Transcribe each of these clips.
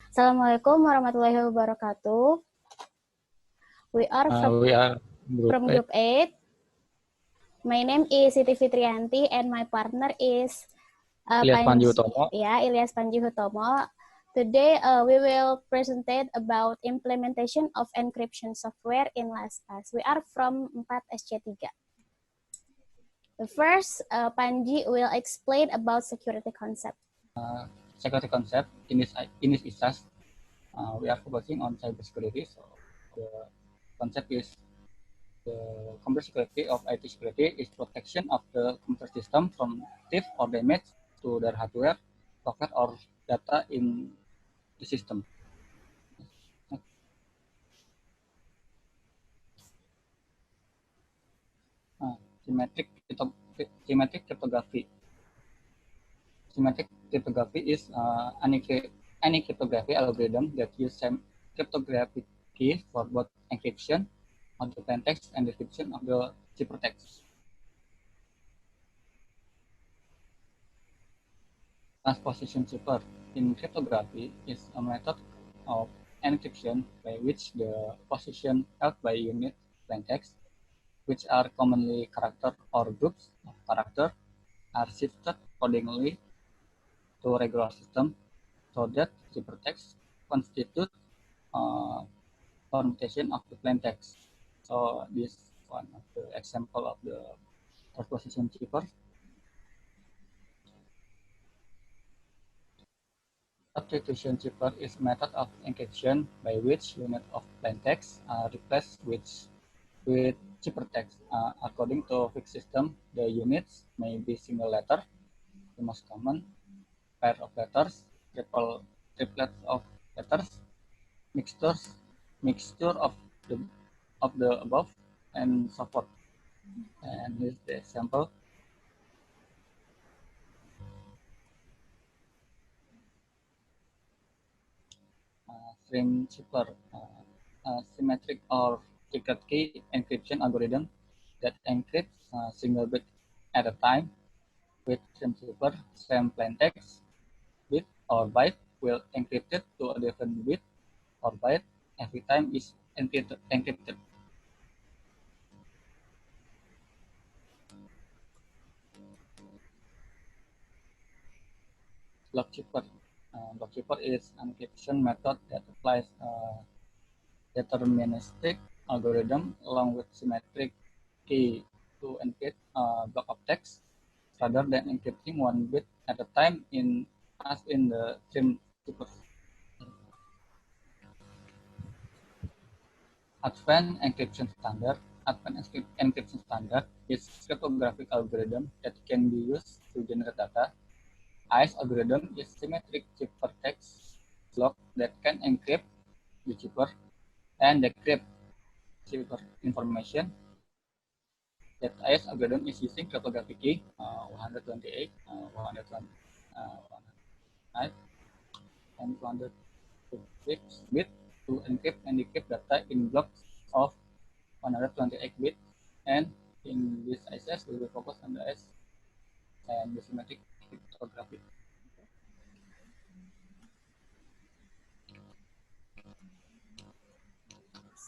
Assalamualaikum warahmatullahi wabarakatuh. We are We are from group 8. My name is Siti Fitri Yanti and my partner is Ilyas Panji Hutomo. Ilyas Panji Hutomo. Today we will present about implementation of encryption software in LastPass. We are from 4 SC3. First, Panji will explain about security concept. Security concept in this instance, we are focusing on cybersecurity. So the concept is the computer security of IT security is protection of the computer system from thief or damage to their hardware, software, or data in the system. Symmetric cryptography. Symmetric cryptography is any cryptography algorithm that uses cryptographic key for both encryption of the plain text and decryption of the ciphertext. Transposition cipher in cryptography is a method of encryption by which the position held by unit plain text, which are commonly character or groups of character, are shifted accordingly to regular system so that ciphertext constitute permutation of the plain text. So this one of the example of the transposition cipher. Substitution cipher is a method of encryption by which unit of plain text are replaced with ciphertext. According to fixed system, the units may be single letter, the most common, pair of letters, triplets of letters, mixture of the above, and so forth. And here's the example. String cipher, symmetric or secret key encryption algorithm that encrypts a single bit at a time. With string cipher, same plain text bit or byte will encrypted to a different bit or byte every time is encrypted. Block cipher. Block cipher is an encryption method that applies deterministic algorithm along with symmetric key to encrypt a block of text rather than encrypting one bit at a time as in the string cipher. Advanced encryption standard is cryptographic algorithm that can be used to generate data. ICE algorithm is symmetric ciphertext block that can encrypt the cipher and decrypt cipher information. That ICE algorithm is using cryptographic key 128, 129, and 256 bit to encrypt and decrypt data in blocks of 128 bit. And in this ICE, we will focus on the ICE and the symmetric cryptography.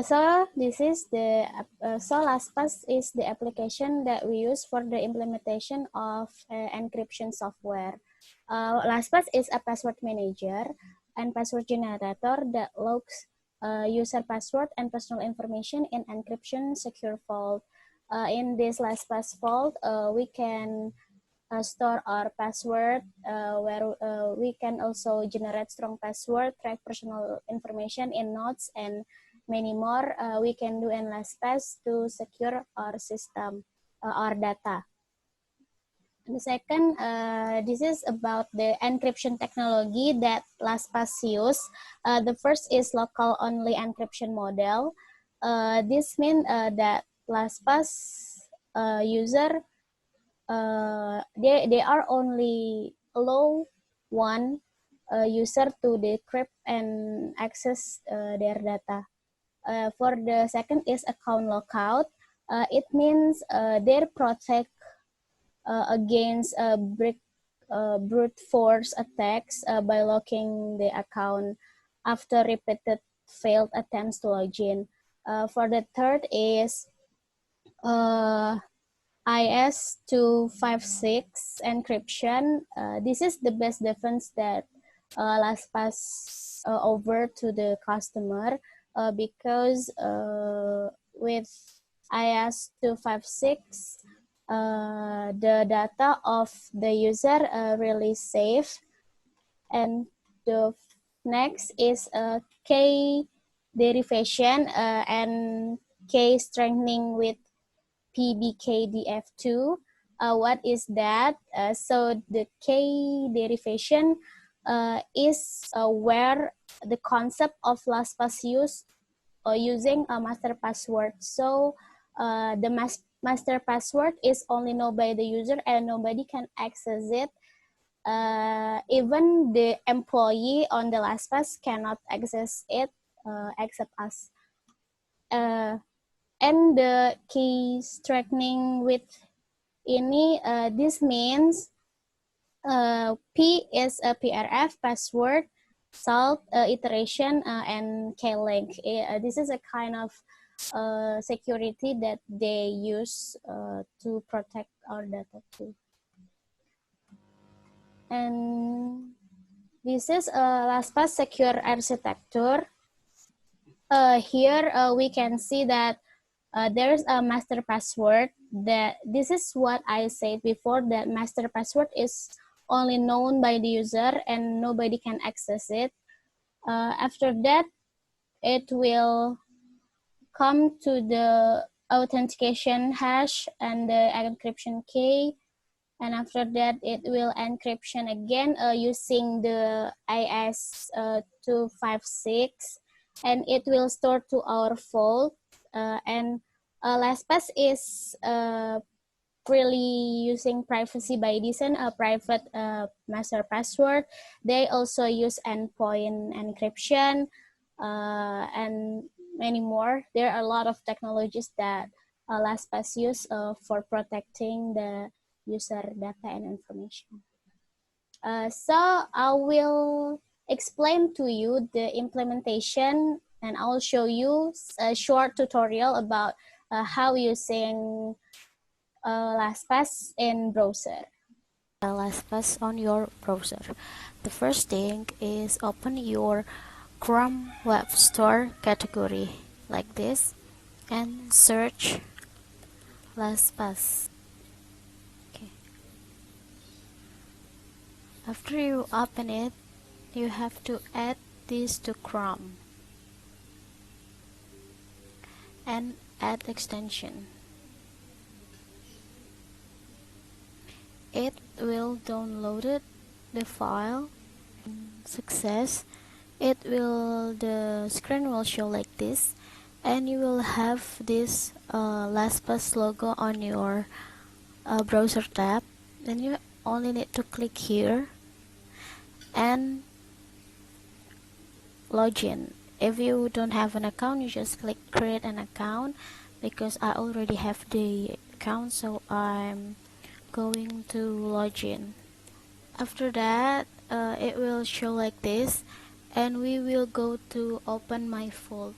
So this is LastPass is the application that we use for the implementation of encryption software. LastPass is a password manager and password generator that logs user password and personal information in encryption secure vault. In this LastPass vault, we can store our password, where we can also generate strong password, track personal information in notes, and many more we can do in LastPass to secure our system, our data. And the second, this is about the encryption technology that LastPass use. The first is local only encryption model. This means that LastPass user they are only allow one user to decrypt and access their data. For the second is account lockout. It means they protect against brute force attacks by locking the account after repeated failed attempts to log in. For the third is IS-256 encryption. This is the best defense that LastPass over to the customer because with IS-256, the data of the user really safe. And the next is K derivation and K strengthening with PBKDF2. What is that? So the K derivation is where the concept of LastPass use using a master password. So the master password is only known by the user and nobody can access it. Even the employee on the LastPass cannot access it except us. And the key strengthening with ini, this means P is a PRF password, salt iteration, and K-link. This is a kind of security that they use to protect our data too. And this is a LastPass secure architecture. Here we can see that there's a master password. That this is what I said before, that master password is only known by the user and nobody can access it. After that, it will come to the authentication hash and the encryption key. And after that, it will encryption again using the IS-256, and it will store to our vault. And LastPass is really using privacy by design, a private master password. They also use endpoint encryption and many more. There are a lot of technologies that LastPass use for protecting the user data and information. So I will explain to you the implementation, and I will show you a short tutorial about how using LastPass in browser. LastPass on your browser. The first thing is open your Chrome Web Store category like this and search LastPass. Okay. After you open it, you have to add this to Chrome and add extension. It will download the file. Success. The screen will show like this, and you will have this LastPass logo on your browser tab. Then you only need to click here and login. If you don't have an account, you just click create an account. Because I already have the account, so I'm going to login. After that, it will show like this, and we will go to open my vault.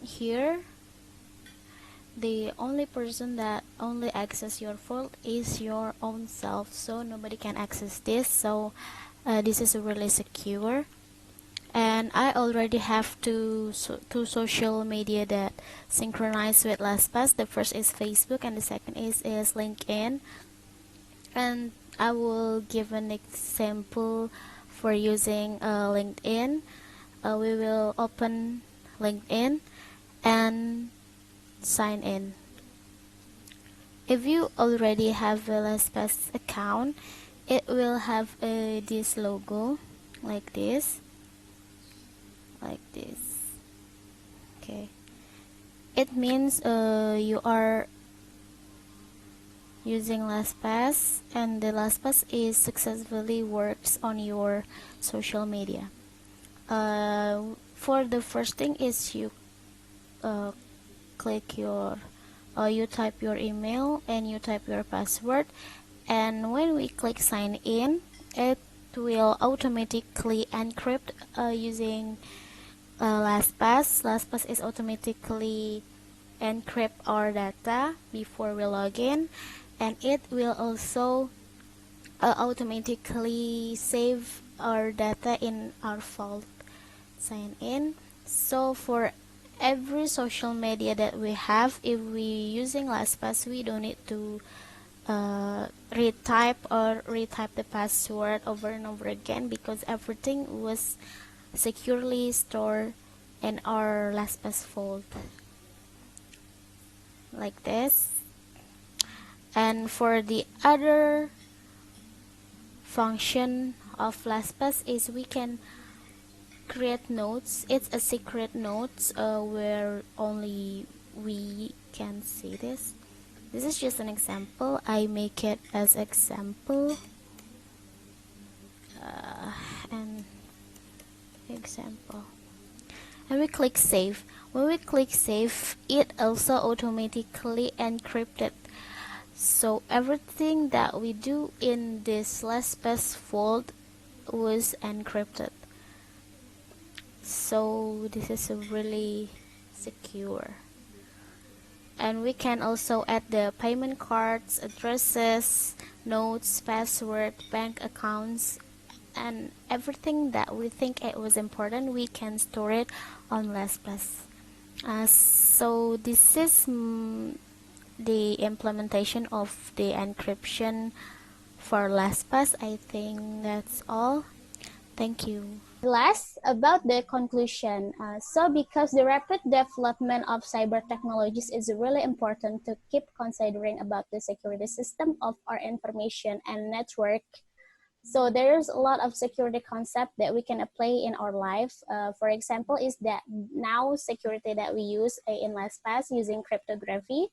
Here, the only person that only access your vault is your own self, so nobody can access this. So this is really secure. And I already have two social media that synchronize with LastPass. The first is Facebook, and the second is LinkedIn. And I will give an example for using LinkedIn. We will open LinkedIn and sign in. If you already have a LastPass account, it will have this logo like this. Okay, it means you are using LastPass, and the LastPass is successfully works on your social media. For the first thing is you you type your email and you type your password, and when we click sign in, it will automatically encrypt using LastPass. LastPass is automatically encrypt our data before we log in, and it will also automatically save our data in our vault sign in. So for every social media that we have, if we using LastPass, we don't need to retype the password over and over again, because everything was securely stored in our LastPass vault like this. And for the other function of LastPass is we can create notes. It's a secret notes where only we can see this. This is just an example. I make it as example and example, and we click save. When we click save, it also automatically encrypted. So everything that we do in this LastPass vault was encrypted. So this is really secure. And we can also add the payment cards, addresses, notes, password, bank accounts, and everything that we think it was important, we can store it on LastPass. So this is the implementation of the encryption for LastPass. I think that's all. Thank you. Last, about the conclusion. So because the rapid development of cyber technologies is really important to keep considering about the security system of our information and network. So there's a lot of security concept that we can apply in our life. For example, is that now security that we use in LastPass using cryptography.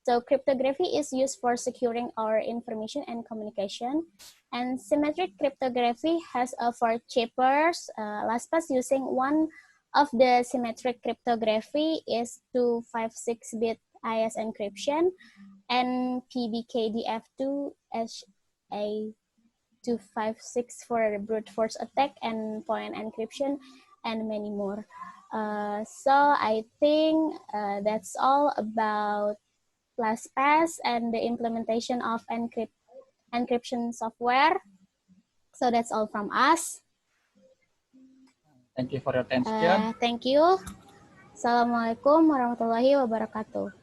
So cryptography is used for securing our information and communication. And symmetric cryptography has for chippers. LastPass using one of the symmetric cryptography is 256-bit IS encryption and PBKDF2 HA 256 for brute force attack and point encryption and many more. So I think that's all about LastPass and the implementation of encryption software. So that's all from us. Thank you for your attention. Thank you. Assalamualaikum warahmatullahi wabarakatuh.